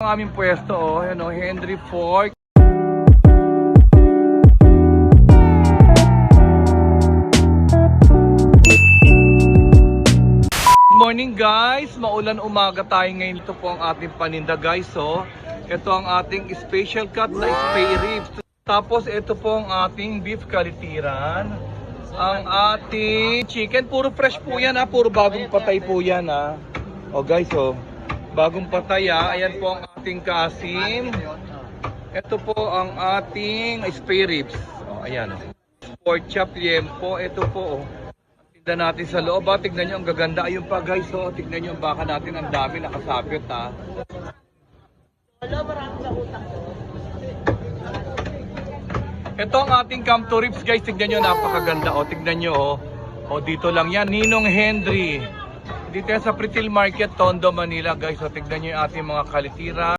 ang aming pwesto, oh. Ayan, oh, Henry Fork. Good morning guys, maulan umaga tayo ngayon. Ito po ang ating paninda guys, oh. Ito ang ating special cut na spare ribs. Tapos ito po ang ating beef kalitiran. Ang ating chicken, puro fresh po yan ha, puro bagong patay po yan ha. Oh guys, oh. Bagong patay ha. Ayan po ang ating kasim. Ito po ang ating spare ribs. Oh, ayan. Pork chop, liempo. Ito po, oh. Tignan natin sa loob ha. Tignan nyo, ang gaganda. Ayun pa guys, oh. Tignan nyo ang baka natin. Ang dami nakasapit ha. Ito ang ating camp to ribs guys. Tignan nyo, napakaganda. O, tignan nyo, oh. O, dito lang yan. Ninong Henry. Dito yan sa Pretil Market, Tondo, Manila guys. O, tignan nyo yung ating mga kalitiran.